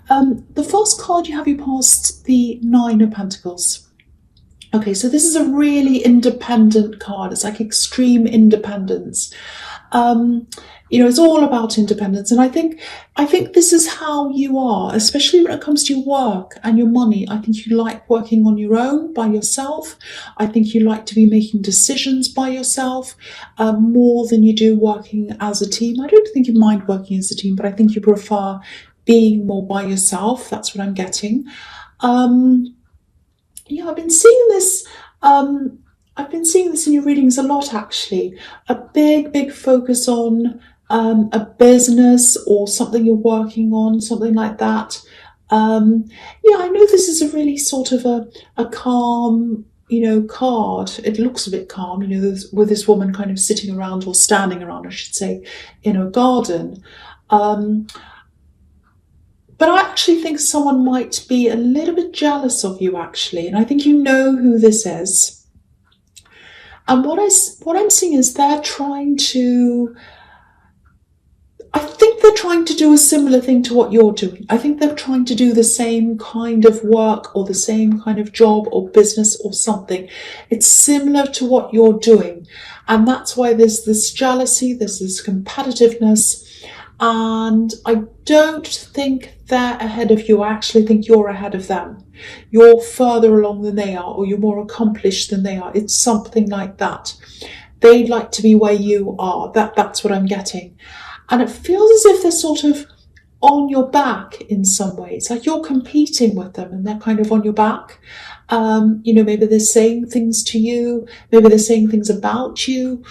The first card you have, you passed the Nine of Pentacles. Okay, so this is a really independent card. It's like extreme independence. It's all about independence, and I think this is how you are, especially when it comes to your work and your money. I think you like working on your own by yourself. I think you like to be making decisions by yourself more than you do working as a team. I don't think you mind working as a team, but I think you prefer being more by yourself. That's what I'm getting. I've been seeing this. I've been seeing this in your readings a lot, actually. A big focus on a business or something you're working on, something like that. I know this is a really sort of a calm, card. It looks a bit calm, with this woman kind of sitting around, or standing around, I should say, in a garden. But I actually think someone might be a little bit jealous of you, actually. And I think you know who this is. And what I'm seeing is I think they're trying to do a similar thing to what you're doing. I think they're trying to do the same kind of work or the same kind of job or business or something. It's similar to what you're doing. And that's why there's this jealousy, there's this competitiveness. And I don't think they're ahead of you. I actually think you're ahead of them. You're further along than they are, or you're more accomplished than they are. It's something like that. They'd like to be where you are. That's what I'm getting. And it feels as if they're sort of on your back in some ways, like you're competing with them and they're kind of on your back. Maybe they're saying things to you, maybe they're saying things about you.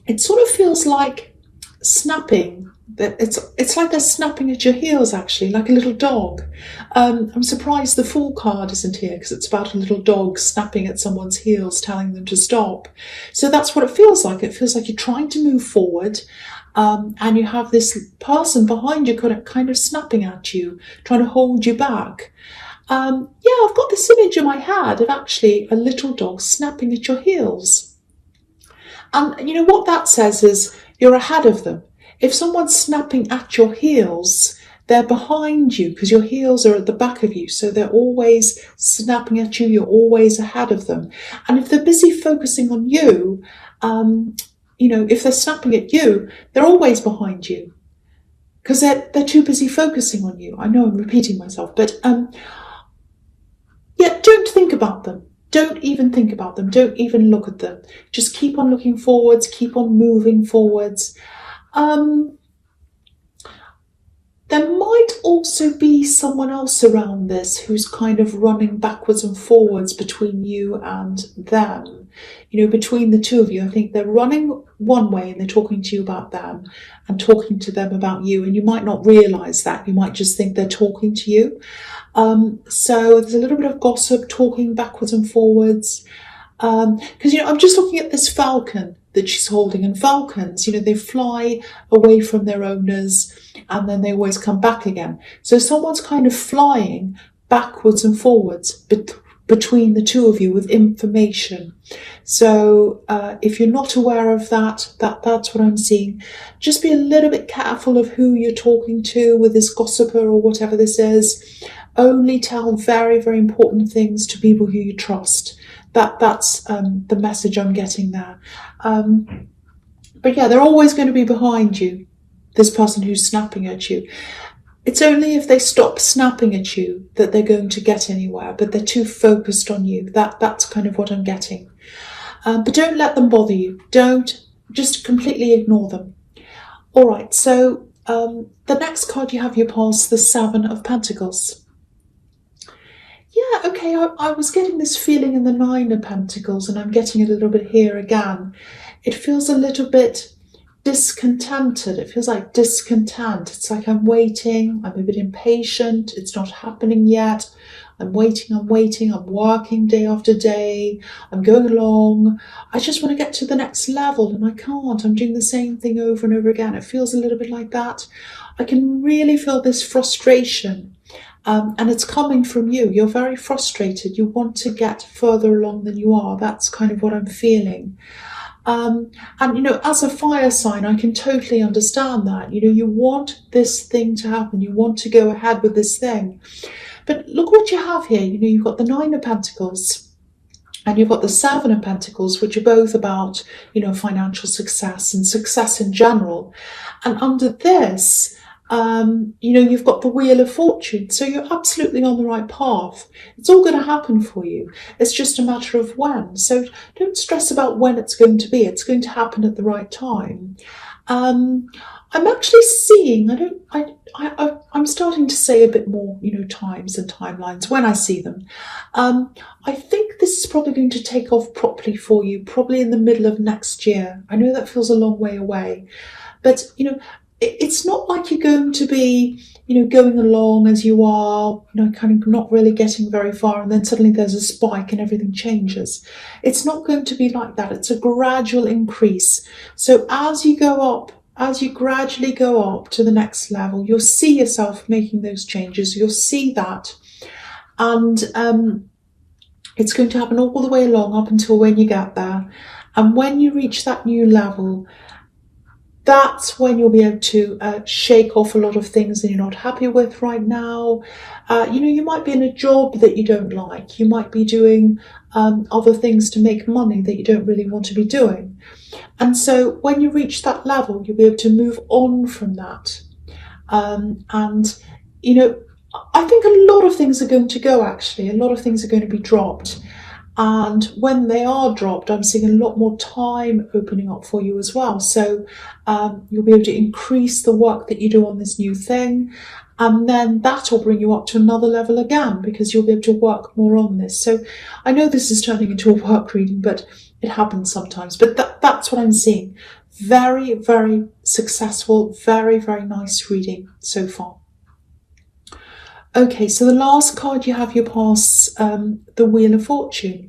It sort of feels like snapping. It's like they're snapping at your heels, actually, like a little dog. I'm surprised the Fool card isn't here, because it's about a little dog snapping at someone's heels, telling them to stop. So that's what it feels like. It feels like you're trying to move forward, and you have this person behind you kind of snapping at you, trying to hold you back. I've got this image in my head of actually a little dog snapping at your heels. And what that says is you're ahead of them. If someone's snapping at your heels, they're behind you, because your heels are at the back of you. So they're always snapping at you. You're always ahead of them. And if they're busy focusing on you, if they're snapping at you, they're always behind you, because they're too busy focusing on you. I know I'm repeating myself, but don't think about them. Don't even think about them. Don't even look at them. Just keep on looking forwards. Keep on moving forwards. There might also be someone else around this who's kind of running backwards and forwards between you and them. Between the two of you, I think they're running one way and they're talking to you about them and talking to them about you. And you might not realise that. You might just think they're talking to you. So there's a little bit of gossip, talking backwards and forwards. Because, I'm just looking at this falcon that she's holding, and falcons, they fly away from their owners and then they always come back again. So someone's kind of flying backwards and forwards between the two of you with information. So if you're not aware of that's what I'm seeing. Just be a little bit careful of who you're talking to with this gossiper or whatever this is. Only tell very, very important things to people who you trust. That's the message I'm getting there. But they're always going to be behind you, this person who's snapping at you. It's only if they stop snapping at you that they're going to get anywhere, but they're too focused on you. That's kind of what I'm getting. But don't let them bother you. Don't just completely ignore them. All right, so the next card you have, you pass the Seven of Pentacles. Yeah, okay, I was getting this feeling in the Nine of Pentacles, and I'm getting a little bit here again. It feels a little bit discontented. It feels like discontent. It's like I'm waiting, I'm a bit impatient, it's not happening yet. I'm waiting, I'm working day after day, I'm going along. I just want to get to the next level and I can't. I'm doing the same thing over and over again. It feels a little bit like that. I can really feel this frustration. And it's coming from you. You're very frustrated. You want to get further along than you are. That's kind of what I'm feeling. And, as a fire sign, I can totally understand that. You want this thing to happen. You want to go ahead with this thing. But look what you have here. You've got the Nine of Pentacles and you've got the Seven of Pentacles, which are both about, financial success and success in general. And under this, you've got the Wheel of Fortune. So you're absolutely on the right path. It's all going to happen for you. It's just a matter of when. So don't stress about when it's going to be. It's going to happen at the right time. I'm actually seeing, I'm starting to say a bit more, times and timelines when I see them. I think this is probably going to take off properly for you, probably in the middle of next year. I know that feels a long way away, but, it's not like you're going to be, going along as you are, kind of not really getting very far, and then suddenly there's a spike and everything changes. It's not going to be like that. It's a gradual increase. So as you gradually go up to the next level, you'll see yourself making those changes. You'll see that. And it's going to happen all the way along up until when you get there. And when you reach that new level, that's when you'll be able to shake off a lot of things that you're not happy with right now. You might be in a job that you don't like. You might be doing other things to make money that you don't really want to be doing. And so when you reach that level, you'll be able to move on from that. I think a lot of things are going to go, actually. A lot of things are going to be dropped. And when they are dropped, I'm seeing a lot more time opening up for you as well. So you'll be able to increase the work that you do on this new thing. And then that will bring you up to another level again, because you'll be able to work more on this. So I know this is turning into a work reading, but it happens sometimes. But that's what I'm seeing. Very, very successful, very, very nice reading so far. Okay, so the last card you have, you pass the Wheel of Fortune.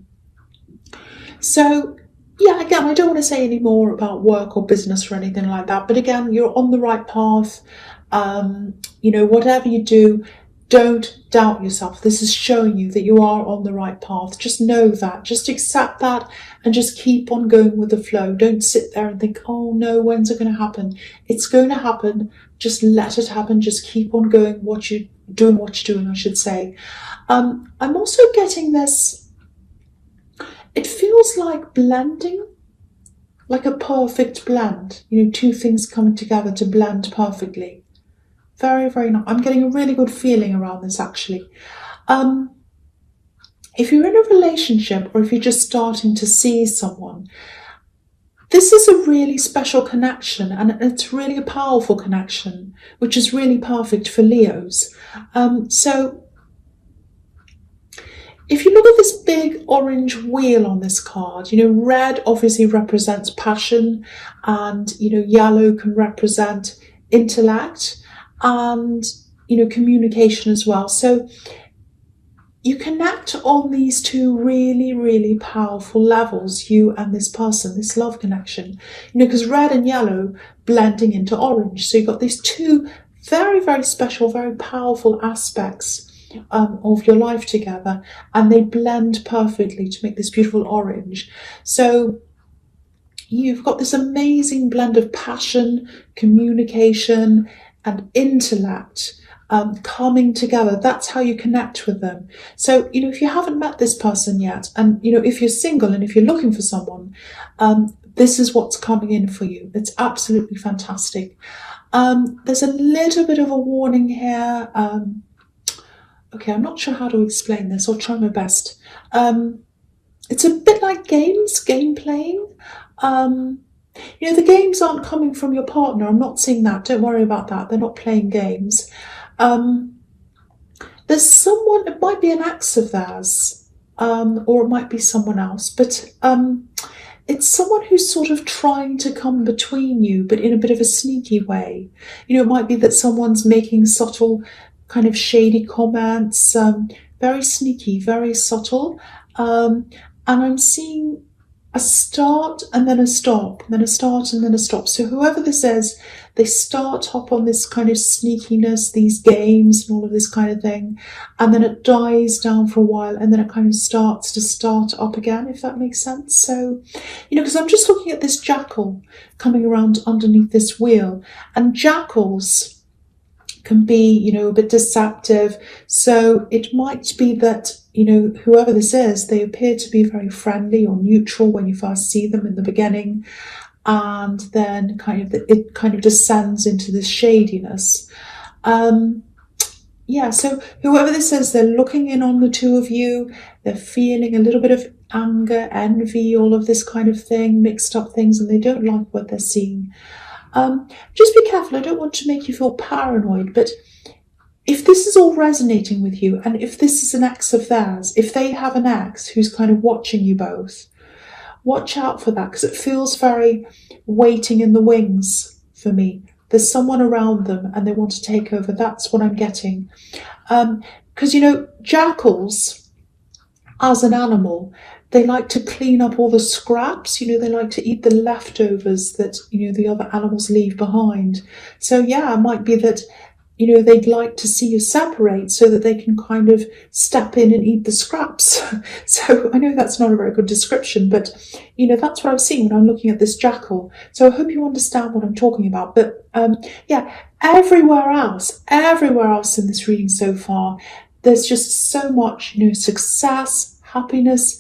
So, yeah, again, I don't want to say any more about work or business or anything like that. But again, you're on the right path. Whatever you do, don't doubt yourself. This is showing you that you are on the right path. Just know that. Just accept that and just keep on going with the flow. Don't sit there and think, oh no, when's it going to happen? It's going to happen. Just let it happen. Just keep on going doing what you're doing, I should say. I'm also getting this, it feels like blending, like a perfect blend, two things coming together to blend perfectly. Very, very nice. I'm getting a really good feeling around this, actually. If you're in a relationship or if you're just starting to see someone, this is a really special connection, and it's really a powerful connection, which is really perfect for Leos. So if you look at this big orange wheel on this card, red obviously represents passion, and, yellow can represent intellect and, communication as well. So you connect on these two really, really powerful levels, you and this person, this love connection, because red and yellow blending into orange. So you've got these two very, very special, very powerful aspects of your life together, and they blend perfectly to make this beautiful orange. So you've got this amazing blend of passion, communication, and intellect coming together. That's how you connect with them. So, if you haven't met this person yet, and, if you're single and if you're looking for someone, this is what's coming in for you. It's absolutely fantastic. There's a little bit of a warning here. Okay, I'm not sure how to explain this. I'll try my best. It's a bit like game playing. The games aren't coming from your partner. I'm not seeing that. Don't worry about that. They're not playing games. There's someone, it might be an ex of theirs, or it might be someone else, but it's someone who's sort of trying to come between you, but in a bit of a sneaky way. It might be that someone's making subtle, kind of shady comments, very sneaky, very subtle. And I'm seeing a start and then a stop, and then a start and then a stop. So whoever this is, they start up on this kind of sneakiness, these games and all of this kind of thing, and then it dies down for a while, and then it kind of starts to start up again, if that makes sense. So, because I'm just looking at this jackal coming around underneath this wheel, and jackals can be, a bit deceptive. So it might be that, whoever this is, they appear to be very friendly or neutral when you first see them in the beginning. And then it kind of descends into this shadiness. So whoever this is, they're looking in on the two of you. They're feeling a little bit of anger, envy, all of this kind of thing, mixed up things, and they don't like what they're seeing. Just be careful. I don't want to make you feel paranoid, but if this is all resonating with you, and if this is an ex of theirs, if they have an ex who's kind of watching you both, watch out for that, because it feels very waiting in the wings for me. There's someone around them and they want to take over. That's what I'm getting. Because, jackals, as an animal, they like to clean up all the scraps, they like to eat the leftovers that, the other animals leave behind. So yeah, it might be that, they'd like to see you separate so that they can kind of step in and eat the scraps. So I know that's not a very good description, but, that's what I've seen when I'm looking at this jackal. So I hope you understand what I'm talking about. But everywhere else in this reading so far, there's just so much, success, happiness,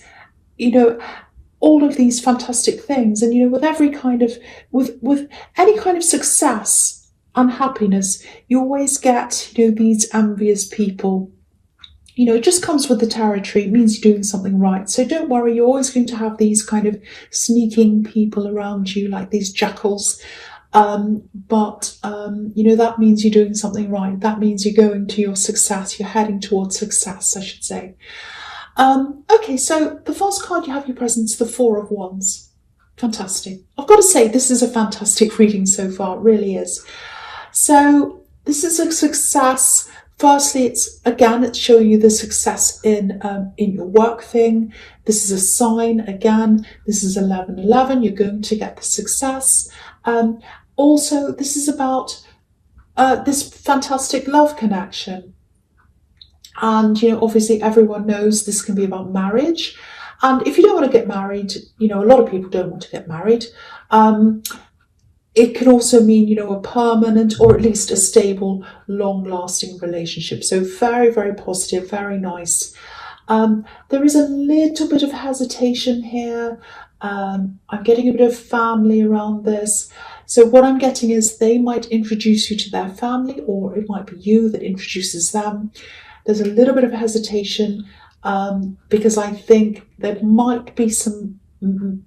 all of these fantastic things. And, with every kind of, with any kind of success and happiness, you always get, these envious people. It just comes with the territory. It means you're doing something right. So don't worry, you're always going to have these kind of sneaking people around you, like these jackals. But that means you're doing something right. That means you're going to your success. You're heading towards success, I should say. Okay, so the first card you have your presence, the Four of Wands. Fantastic. I've got to say, this is a fantastic reading so far. It really is. So this is a success. Firstly, it's showing you the success in your work thing. This is a sign. Again, this is 11:11. You're going to get the success. Also, this is about this fantastic love connection. And, obviously everyone knows this can be about marriage. And if you don't want to get married, a lot of people don't want to get married. It can also mean, a permanent or at least a stable, long-lasting relationship. So very, very positive, very nice. There is a little bit of hesitation here. I'm getting a bit of family around this. So what I'm getting is they might introduce you to their family, or it might be you that introduces them. There's a little bit of hesitation because I think there might be some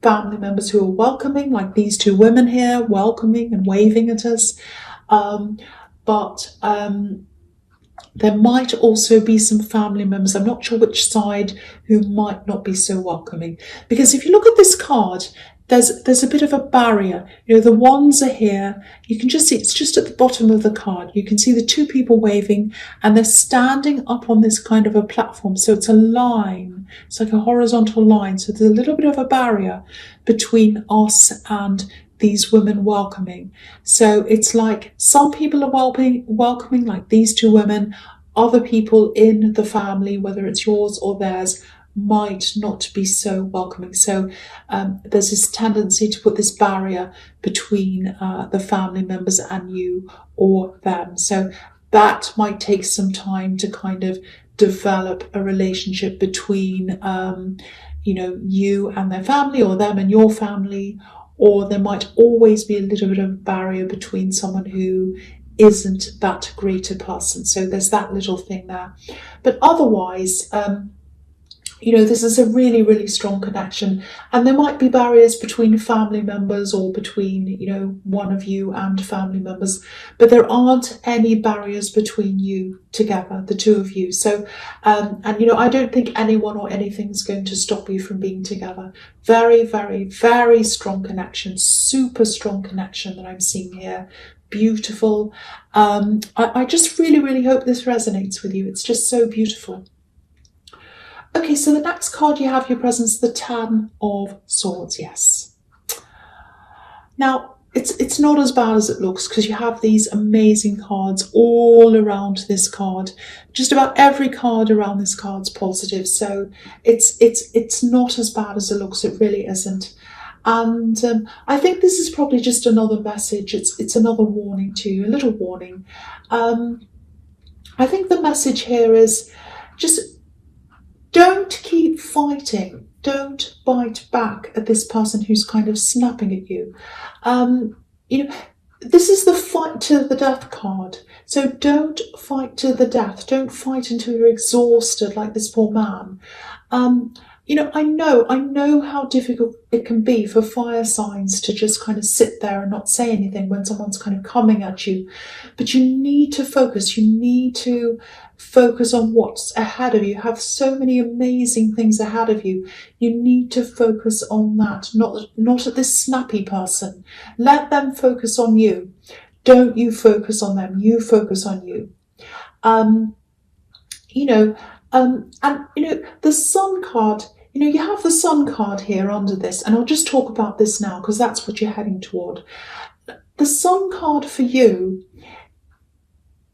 family members who are welcoming, like these two women here, welcoming and waving at us. But there might also be some family members, I'm not sure which side, who might not be so welcoming. Because if you look at this card, there's a bit of a barrier. The wands are here. You can just see, it's just at the bottom of the card. You can see the two people waving, and they're standing up on this kind of a platform. So it's a line. It's like a horizontal line. So there's a little bit of a barrier between us and these women welcoming. So it's like some people are welcoming, like these two women. Other people in the family, whether it's yours or theirs, might not be so welcoming. So there's this tendency to put this barrier between the family members and you or them. So that might take some time to kind of develop a relationship between you and their family, or them and your family. Or there might always be a little bit of a barrier between someone who isn't that greater person. So there's that little thing there. But otherwise, this is a really, really strong connection. And there might be barriers between family members, or between, one of you and family members, but there aren't any barriers between you together, the two of you. So, I don't think anyone or anything's going to stop you from being together. Very, very, very strong connection, super strong connection that I'm seeing here. Beautiful. I just really, really hope this resonates with you. It's just so beautiful. Okay, so the next card you have your presence, the Ten of Swords, yes. Now, it's not as bad as it looks because you have these amazing cards all around this card. Just about every card around this card's positive, so it's not as bad as it looks. It really isn't. And I think this is probably just another message. It's another warning to you, a little warning. I think the message here is just don't keep fighting. Don't bite back at this person who's kind of snapping at you. You know, this is the fight to the death card. So don't fight to the death. Don't fight until you're exhausted like this poor man. I know how difficult it can be for fire signs to just kind of sit there and not say anything when someone's kind of coming at you. But you need to focus. You need to focus on what's ahead of you. You have so many amazing things ahead of you. You need to focus on that, not at this snappy person. Let them focus on you. Don't you focus on them. You focus on you. The Sun card, you have the Sun card here under this, and I'll just talk about this now because that's what you're heading toward. The Sun card for you,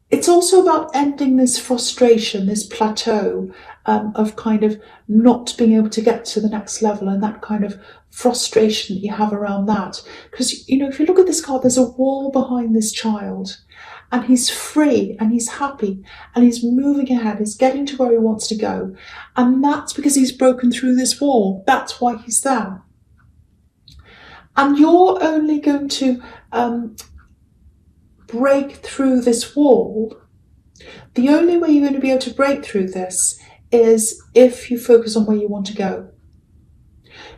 it's also about ending this frustration, this plateau of kind of not being able to get to the next level and that kind of frustration that you have around that. Because, if you look at this card, there's a wall behind this child. And he's free and he's happy and he's moving ahead. He's getting to where he wants to go. And that's because he's broken through this wall. That's why he's there. And you're only going to break through this wall. The only way you're going to be able to break through this is if you focus on where you want to go.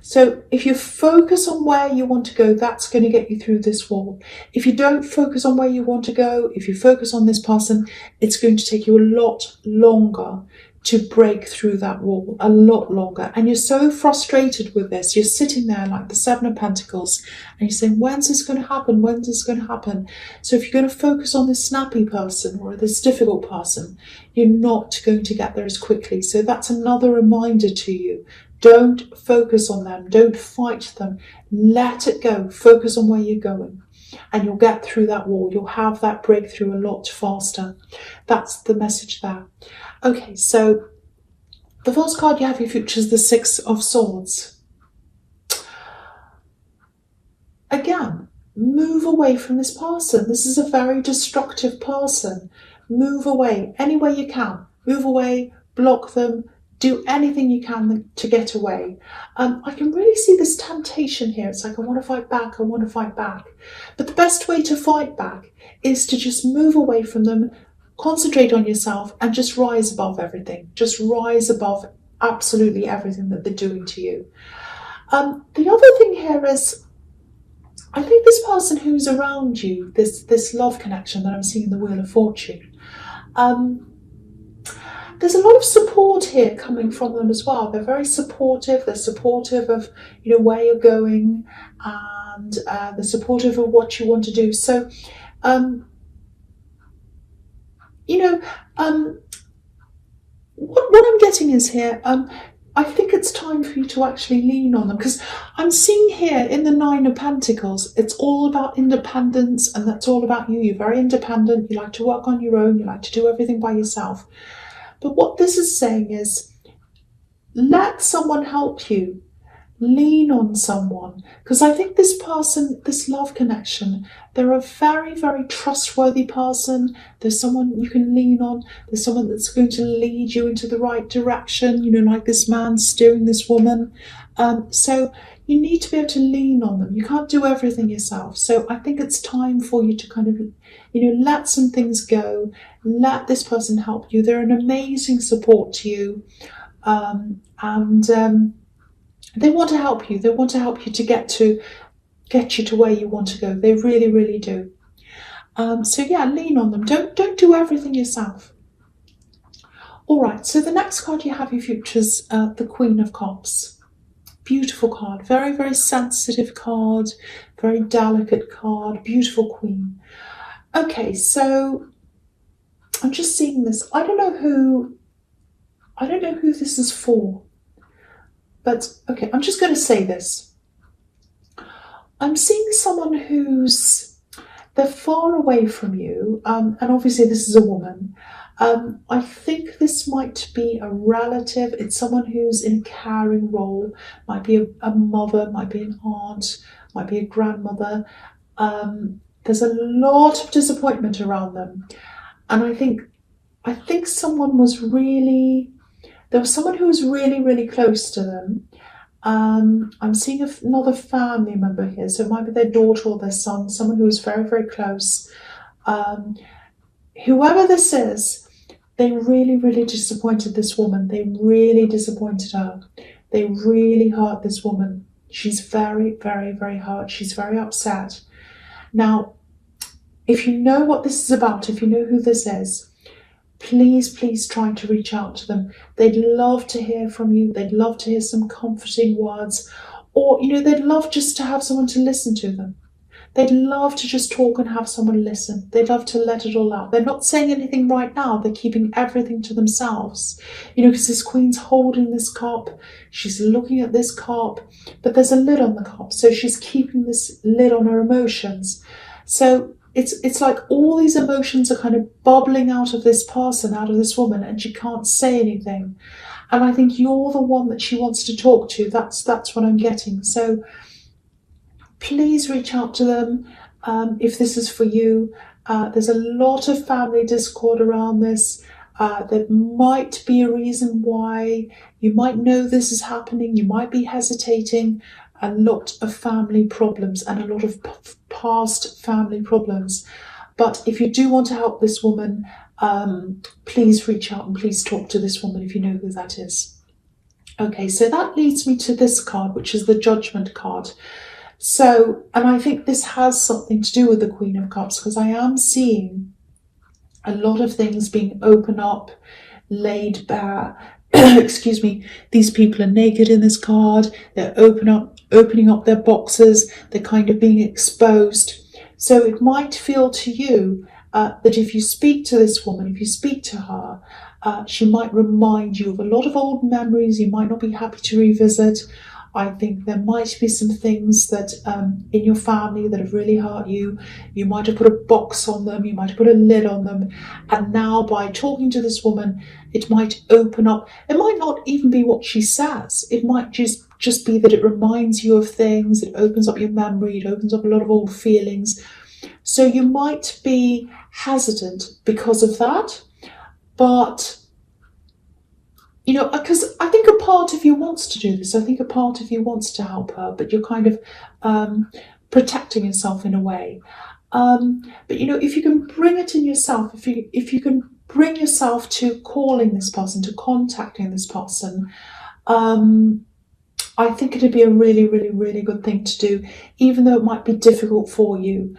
So if you focus on where you want to go, that's going to get you through this wall. If you don't focus on where you want to go, if you focus on this person, it's going to take you a lot longer to break through that wall, a lot longer. And you're so frustrated with this. You're sitting there like the Seven of Pentacles and you're saying, when's this going to happen? When's this going to happen? So if you're going to focus on this snappy person or this difficult person, you're not going to get there as quickly. So that's another reminder to you. Don't focus on them. Don't fight them. Let it go. Focus on where you're going. And you'll get through that wall. You'll have that breakthrough a lot faster. That's the message there. Okay, so the first card you have in your future is the Six of Swords. Again, move away from this person. This is a very destructive person. Move away any way you can. Move away, block them, do anything you can to get away. I can really see this temptation here. It's like, I want to fight back, I want to fight back. But the best way to fight back is to just move away from them, concentrate on yourself, and just rise above everything. Just rise above absolutely everything that they're doing to you. The other thing here is, I think this person who's around you, this love connection that I'm seeing in the Wheel of Fortune, there's a lot of support here coming from them as well. They're very supportive. They're supportive of, where you're going, and they're supportive of what you want to do. So, what I'm getting is here, I think it's time for you to actually lean on them, because I'm seeing here in the Nine of Pentacles, it's all about independence, and that's all about you. You're very independent. You like to work on your own. You like to do everything by yourself. But what this is saying is, let someone help you. Lean on someone. Because I think this person, this love connection, they're a very, very trustworthy person. There's someone you can lean on. There's someone that's going to lead you into the right direction, like this man steering this woman. So you need to be able to lean on them. You can't do everything yourself. So I think it's time for you to kind of, let some things go. Let this person help you. They're an amazing support to you. They want to help you. They want to help you to get you to where you want to go. They really, really do. So yeah, lean on them. Don't do everything yourself. All right. So the next card you have in your future is the Queen of Cups. Beautiful card. Very, very sensitive card. Very delicate card. Beautiful queen. Okay. So I'm just seeing this. I don't know who I don't know who this is for, but okay, I'm just going to say this. I'm seeing someone they're far away from you, and obviously this is a woman. I think this might be a relative. It's someone who's in a caring role. Might be a mother, might be an aunt, might be a grandmother. There's a lot of disappointment around them, and I think there was someone who was really really close to them. I'm seeing another family member here, so it might be their daughter or their son, someone who was very very close. Um, Whoever this is, they really really disappointed this woman. They really disappointed her. They really hurt this woman. She's very very very hurt. She's very upset. Now, if you know what this is about, if you know who this is, please, please try to reach out to them. They'd love to hear from you. They'd love to hear some comforting words. Or, they'd love just to have someone to listen to them. They'd love to just talk and have someone listen. They'd love to let it all out. They're not saying anything right now. They're keeping everything to themselves. Because this queen's holding this cup. She's looking at this cup. But there's a lid on the cup. So she's keeping this lid on her emotions. So it's like all these emotions are kind of bubbling out of this person, out of this woman, and she can't say anything. And I think you're the one that she wants to talk to. That's what I'm getting. So please reach out to them if this is for you. There's a lot of family discord around this. There might be a reason why. You might know this is happening. You might be hesitating. A lot of family problems and a lot of past family problems. But if you do want to help this woman, please reach out and please talk to this woman if you know who that is. Okay, so that leads me to this card, which is the Judgment card. So, and I think this has something to do with the Queen of Cups, because I am seeing a lot of things being opened up, laid bare. Excuse me, these people are naked in this card. They're opening up their boxes. They're kind of being exposed. So it might feel to you that if you speak to this woman, if you speak to her, she might remind you of a lot of old memories you might not be happy to revisit. I think there might be some things that in your family that have really hurt you. You might have put a box on them, you might have put a lid on them, and now by talking to this woman, it might open up. It might not even be what she says. It might just be that it reminds you of things, it opens up your memory, it opens up a lot of old feelings. So you might be hesitant because of that, but because I think a part of you wants to do this. I think a part of you wants to help her, but you're kind of protecting yourself in a way. But if you can bring it in yourself, if you can bring yourself to calling this person, to contacting this person, I think it'd be a really, really, really good thing to do, even though it might be difficult for you.